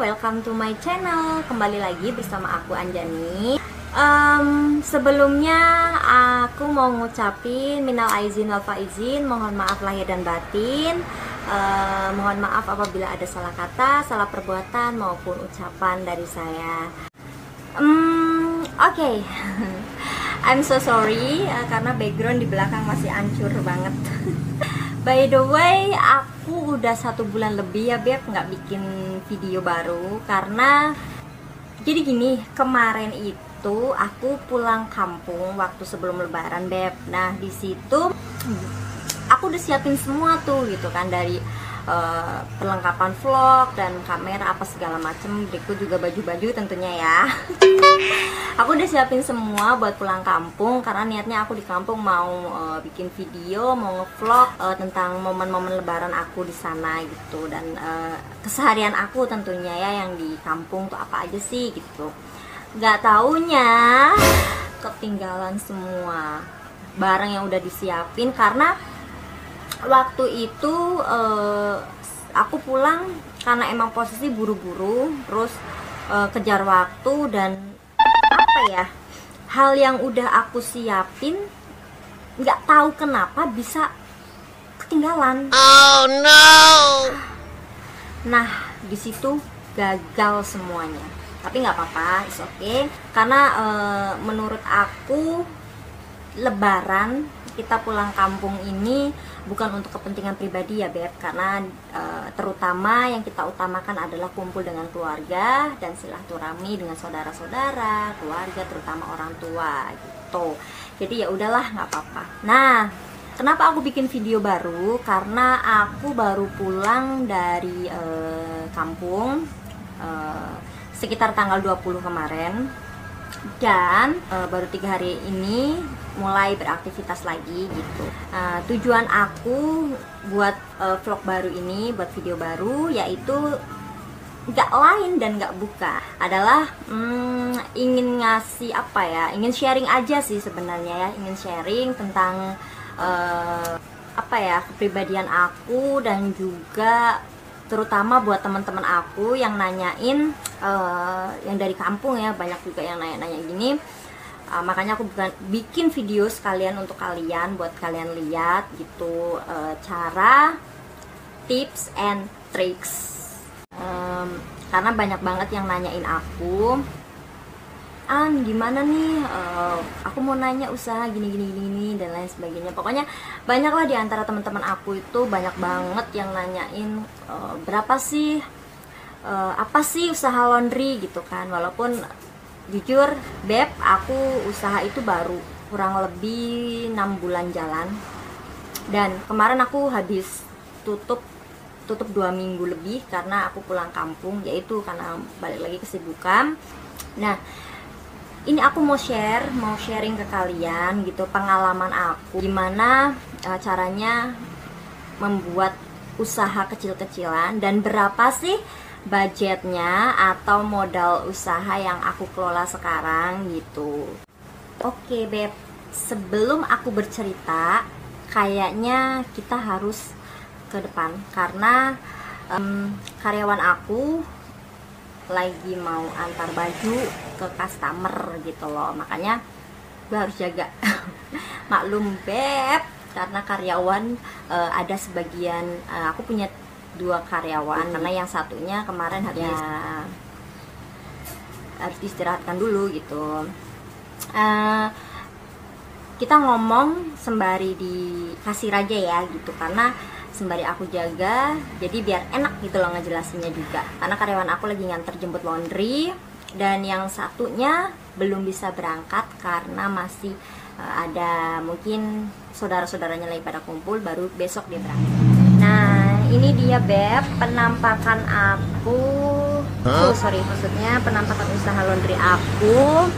welcome to my channel. Kembali lagi bersama aku Anjani. Sebelumnya aku mau ngucapin minal aizin wal faizin, mohon maaf lahir dan batin. Mohon maaf apabila ada salah kata, salah perbuatan maupun ucapan dari saya. Oke. I'm so sorry karena background di belakang masih hancur banget. By the way, aku udah 1 bulan lebih ya Beb nggak bikin video baru karena jadi gini, kemarin itu aku pulang kampung waktu sebelum Lebaran Beb. Nah di situ aku udah siapin semua tuh gitu kan, dari perlengkapan vlog dan kamera apa segala macem, berikut juga baju-baju tentunya ya. Aku udah siapin semua buat pulang kampung karena niatnya aku di kampung mau bikin video, mau ngevlog tentang momen-momen Lebaran aku di sana gitu, dan keseharian aku tentunya ya yang di kampung tuh apa aja sih gitu. Gak taunya ketinggalan semua barang yang udah disiapin karena waktu itu aku pulang karena emang posisi buru-buru, terus kejar waktu, dan apa ya, hal yang udah aku siapin nggak tahu kenapa bisa ketinggalan. Oh no. Nah di situ gagal semuanya, tapi nggak apa-apa, it's okay. Karena menurut aku Lebaran kita pulang kampung ini bukan untuk kepentingan pribadi ya Beb, karena terutama yang kita utamakan adalah kumpul dengan keluarga dan silaturahmi dengan saudara-saudara, keluarga, terutama orang tua gitu. Jadi ya udahlah, nggak apa-apa. Nah, kenapa aku bikin video baru? Karena aku baru pulang dari kampung sekitar tanggal 20 kemarin, dan baru 3 hari ini mulai beraktivitas lagi gitu. Tujuan aku buat vlog baru ini, buat video baru, yaitu nggak lain dan nggak buka adalah ingin ngasih apa ya, ingin sharing aja sih sebenarnya ya, ingin sharing tentang apa ya, kepribadian aku, dan juga terutama buat teman-teman aku yang nanyain, yang dari kampung ya, banyak juga yang nanya-nanya gini. Makanya aku bikin video sekalian untuk kalian, buat kalian lihat gitu, cara, tips and tricks. Karena banyak banget yang nanyain aku, gimana nih, aku mau nanya usaha gini dan lain sebagainya. Pokoknya banyak lah di antara teman-teman aku itu, banyak banget yang nanyain berapa sih, apa sih usaha laundry gitu kan. Walaupun jujur Beb, aku usaha itu baru kurang lebih 6 bulan jalan, dan kemarin aku habis tutup 2 minggu lebih karena aku pulang kampung, yaitu karena balik lagi kesibukan. Nah ini aku mau sharing ke kalian gitu, pengalaman aku gimana caranya membuat usaha kecil-kecilan, dan berapa sih budgetnya atau modal usaha yang aku kelola sekarang gitu. Oke Beb, sebelum aku bercerita, kayaknya kita harus ke depan karena karyawan aku lagi mau antar baju ke customer gitu loh, makanya gue harus jaga. Maklum Beb, karena karyawan ada sebagian, aku punya 2 karyawan, karena yang satunya kemarin harus diistirahatkan dulu gitu. Kita ngomong sembari di kasir aja ya gitu, karena sembari aku jaga, jadi biar enak gitu loh ngejelasinnya juga. Karena karyawan aku lagi nganter jemput laundry, dan yang satunya belum bisa berangkat karena masih ada mungkin saudara-saudaranya lagi pada kumpul, baru besok dia berangkat. Nah ini dia Beb, penampakan aku, maksudnya penampakan usaha laundry aku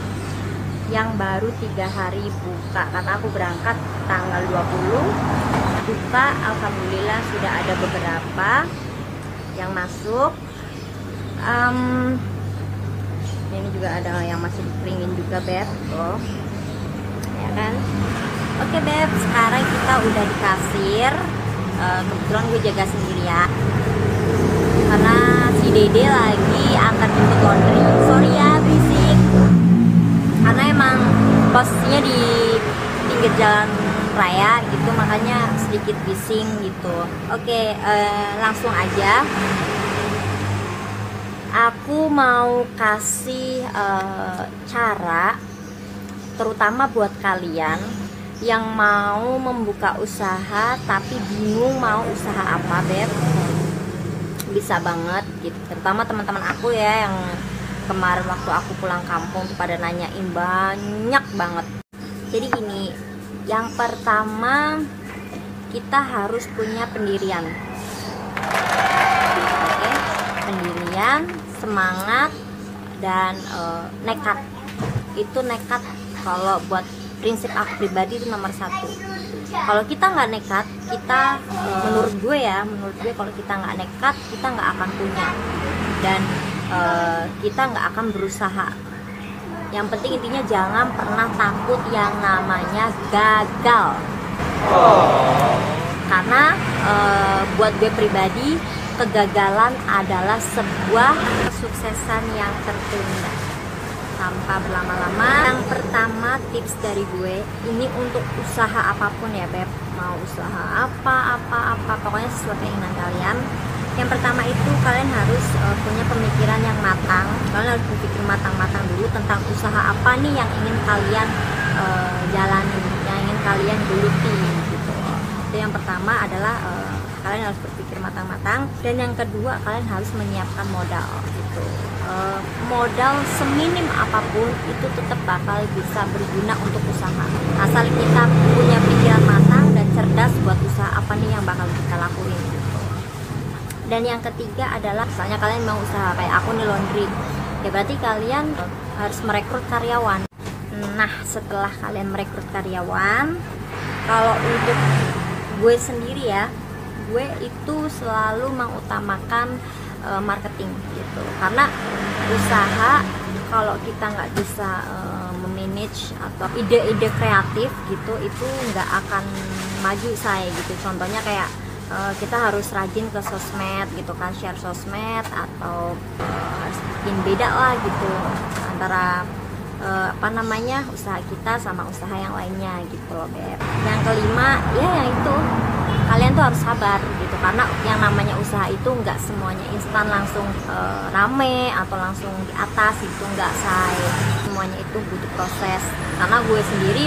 yang baru 3 hari buka, karena aku berangkat tanggal 20. Buka, alhamdulillah sudah ada beberapa yang masuk. Ini juga ada yang masih dikeringin juga Beb, tuh ya kan. Oke Beb, sekarang kita udah di kasir. Kebetulan gue jaga sendirian. karena si Dede lagi antar jemput laundry. Sorry ya berisik, karena emang posisinya di pinggir jalan raya gitu, makanya sedikit bising gitu. Oke, langsung aja. Aku mau kasih cara, terutama buat kalian yang mau membuka usaha tapi bingung mau usaha apa, Beb. Bisa banget gitu, terutama teman-teman aku ya yang kemarin waktu aku pulang kampung tuh pada nanyain banyak banget. Jadi gini, yang pertama kita harus punya pendirian. Oke, pendirian, semangat, dan nekat. Itu nekat kalau buat prinsip aku pribadi itu nomor satu. Kalau kita nggak nekat, kita menurut gue kalau kita nggak nekat, kita nggak akan punya, dan kita nggak akan berusaha. Yang penting intinya jangan pernah takut yang namanya gagal. Karena buat gue pribadi, kegagalan adalah sebuah kesuksesan yang tertunda. Tanpa berlama-lama, yang pertama tips dari gue, ini untuk usaha apapun ya Beb, mau usaha apa, pokoknya sesuai keinginan kalian. Yang pertama itu kalian harus punya pemikiran yang matang. Kalian harus berpikir matang-matang dulu tentang usaha apa nih yang ingin kalian jalani, yang ingin kalian geluti gitu. Itu yang pertama adalah kalian harus berpikir matang-matang. Dan yang kedua, kalian harus menyiapkan modal gitu. Modal seminim apapun itu tetap bakal bisa berguna untuk usaha, asal kita punya pikiran matang dan cerdas buat usaha apa nih yang bakal kita lakuin gitu. Dan yang ketiga adalah misalnya kalian mau usaha kayak aku nih laundry, ya berarti kalian harus merekrut karyawan. Nah, setelah kalian merekrut karyawan, kalau untuk gue sendiri ya, gue itu selalu mengutamakan marketing gitu, karena usaha kalau kita nggak bisa memanage atau ide-ide kreatif gitu, itu nggak akan maju saya gitu. Contohnya kayak kita harus rajin ke sosmed gitu kan, share sosmed, atau harus bikin beda lah gitu antara usaha kita sama usaha yang lainnya gitu loh Beb. Yang kelima ya yang itu, kalian tuh harus sabar gitu, karena yang namanya usaha itu nggak semuanya instan langsung rame atau langsung di atas itu, nggak say, semuanya itu butuh proses. Karena gue sendiri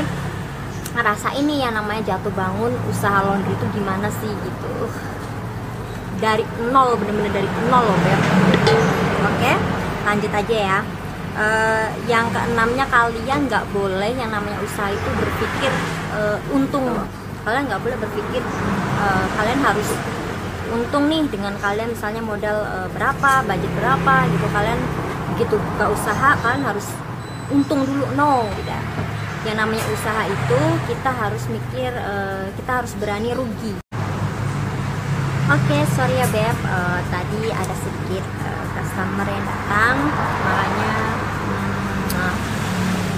ngerasa ini yang namanya jatuh bangun usaha laundry itu gimana sih gitu, dari nol, bener-bener dari nol loh Beb. Oke, lanjut aja ya. Yang keenamnya, kalian nggak boleh yang namanya usaha itu berpikir untung. Kalian nggak boleh berpikir kalian harus untung nih dengan kalian misalnya modal berapa, budget berapa gitu. Kalian begitu buka usaha kalian harus untung dulu, no, tidak. Yang namanya usaha itu kita harus mikir, kita harus berani rugi. Oke, sorry ya Beb, tadi ada sedikit customer yang datang, makanya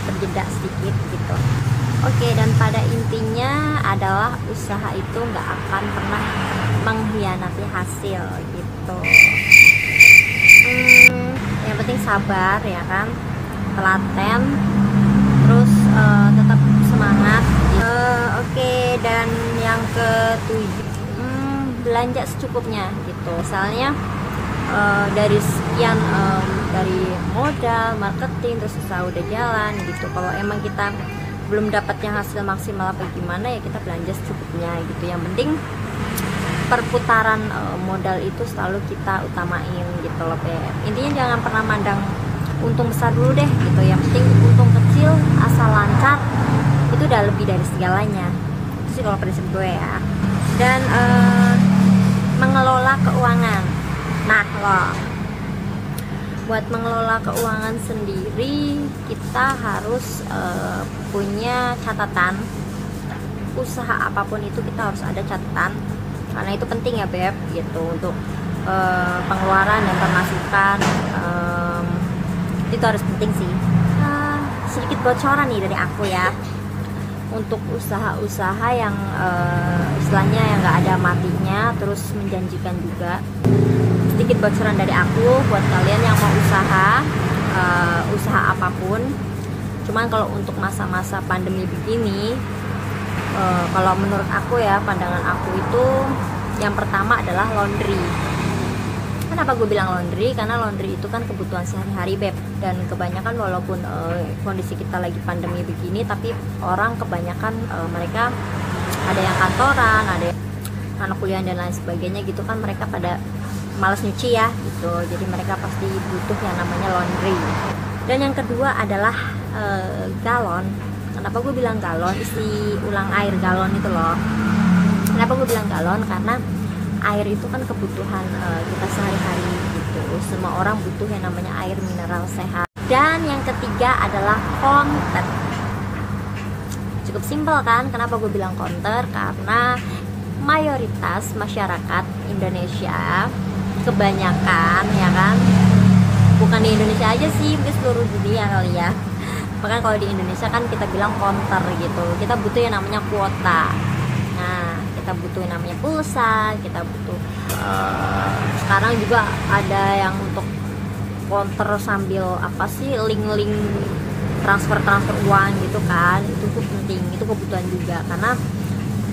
terjeda sedikit gitu. Oke, dan pada intinya adalah usaha itu nggak akan pernah mengkhianati hasil gitu. Yang penting sabar ya kan, telaten, terus tetap semangat. Oke, dan yang ketujuh, belanja secukupnya gitu. Misalnya dari sekian, dari modal, marketing, terus usaha udah jalan gitu. Kalau emang kita belum dapatnya hasil maksimal apa gimana, ya kita belanja secukupnya gitu. Yang penting perputaran modal itu selalu kita utamain gitu loh Beb. Intinya jangan pernah mandang untung besar dulu deh gitu. Yang penting untung kecil asal lancar, itu udah lebih dari segalanya. Itu sih kalau prinsip gue ya. Dan mengelola keuangan. Nah, loh, buat mengelola keuangan sendiri kita harus punya catatan. Usaha apapun itu kita harus ada catatan, karena itu penting ya Beb gitu, untuk pengeluaran dan pemasukan. Itu harus penting sih. Sedikit bocoran nih dari aku ya, untuk usaha-usaha yang istilahnya yang nggak ada matinya, terus menjanjikan juga. sedikit bocoran dari aku buat kalian yang mau usaha apapun. Cuman kalau untuk masa-masa pandemi begini, kalau menurut aku ya, pandangan aku itu yang pertama adalah laundry. Kenapa gue bilang laundry? Karena laundry itu kan kebutuhan sehari-hari, Beb. Dan kebanyakan walaupun kondisi kita lagi pandemi begini, tapi orang kebanyakan mereka ada yang kantoran, ada yang anak kuliah dan lain sebagainya gitu kan, mereka pada malas nyuci ya gitu. Jadi mereka pasti butuh yang namanya laundry. Dan yang kedua adalah galon. Kenapa gue bilang galon? Isi ulang air galon itu loh. Kenapa gue bilang galon? Karena air itu kan kebutuhan kita sehari-hari gitu. Semua orang butuh yang namanya air mineral sehat. Dan yang ketiga adalah konter. Cukup simpel kan? Kenapa gue bilang konter? Karena mayoritas masyarakat Indonesia, kebanyakan ya kan, bukan di Indonesia aja sih, di seluruh dunia kali ya. Bahkan kalau di Indonesia kan kita bilang konter gitu. Kita butuh yang namanya kuota. Nah, kita butuh yang namanya pulsa, kita butuh sekarang juga ada yang untuk counter sambil apa sih, link-link transfer uang gitu kan. Itu tuh penting, itu kebutuhan juga, karena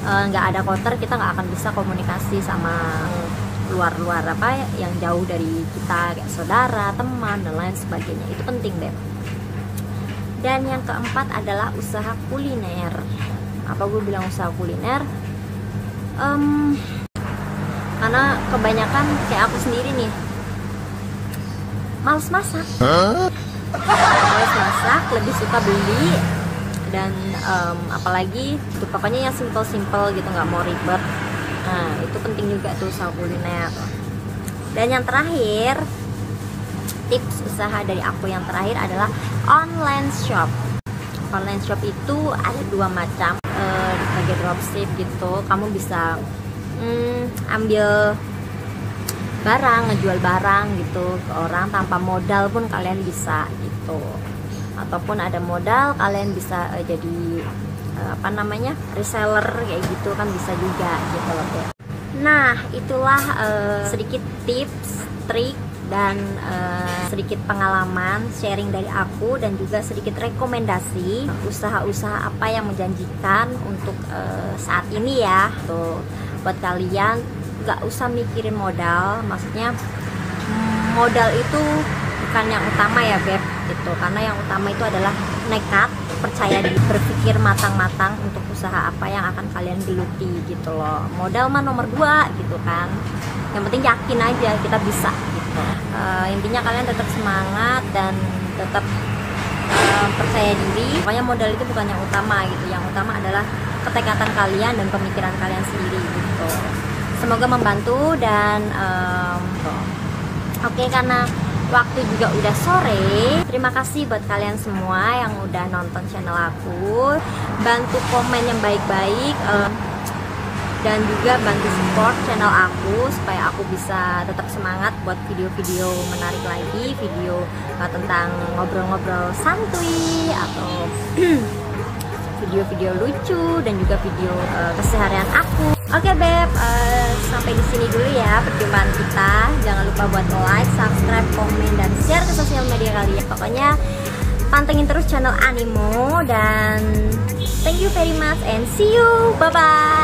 nggak ada counter kita nggak akan bisa komunikasi sama luar apa yang jauh dari kita, kayak saudara, teman dan lain sebagainya. Itu penting deh. Dan yang keempat adalah usaha kuliner. Apa gue bilang usaha kuliner? Karena kebanyakan kayak aku sendiri nih, males masak. Males masak, lebih suka beli. Dan apalagi itu pokoknya yang simple gitu, nggak mau ribet. Nah, itu penting juga tuh usaha kuliner. Dan yang terakhir, tips usaha dari aku yang terakhir adalah online shop. Online shop itu ada dua macam, sebagai dropship gitu. Kamu bisa ambil barang, ngejual barang gitu ke orang tanpa modal pun kalian bisa gitu. Ataupun ada modal, kalian bisa jadi reseller kayak gitu kan, bisa juga gitu loh ya. Nah, itulah sedikit tips, trik dan sedikit pengalaman sharing dari aku, dan juga sedikit rekomendasi usaha-usaha apa yang menjanjikan untuk saat ini ya. Tuh, buat kalian nggak usah mikirin modal, maksudnya modal itu bukan yang utama ya Beb gitu, karena yang utama itu adalah nekat, percaya diri, berpikir matang-matang untuk usaha apa yang akan kalian geluti gitu loh. Modal mah nomor 2 gitu kan, yang penting yakin aja kita bisa gitu. Intinya kalian tetap semangat dan tetap percaya diri. Pokoknya modal itu bukan yang utama gitu, yang utama adalah ketekatan kalian dan pemikiran kalian sendiri gitu. Semoga membantu. Dan oke, karena waktu juga udah sore, terima kasih buat kalian semua yang udah nonton channel aku. Bantu komen yang baik-baik, dan juga bantu support channel aku supaya aku bisa tetap semangat buat video-video menarik lagi, video tentang ngobrol-ngobrol santuy atau video-video lucu, dan juga video keseharian aku. Oke Beb, sampai di sini dulu ya perjumpaan kita. Jangan lupa buat like, subscribe, komen, dan share ke sosial media kalian. Pokoknya pantengin terus channel Animo, dan thank you very much and see you, bye bye.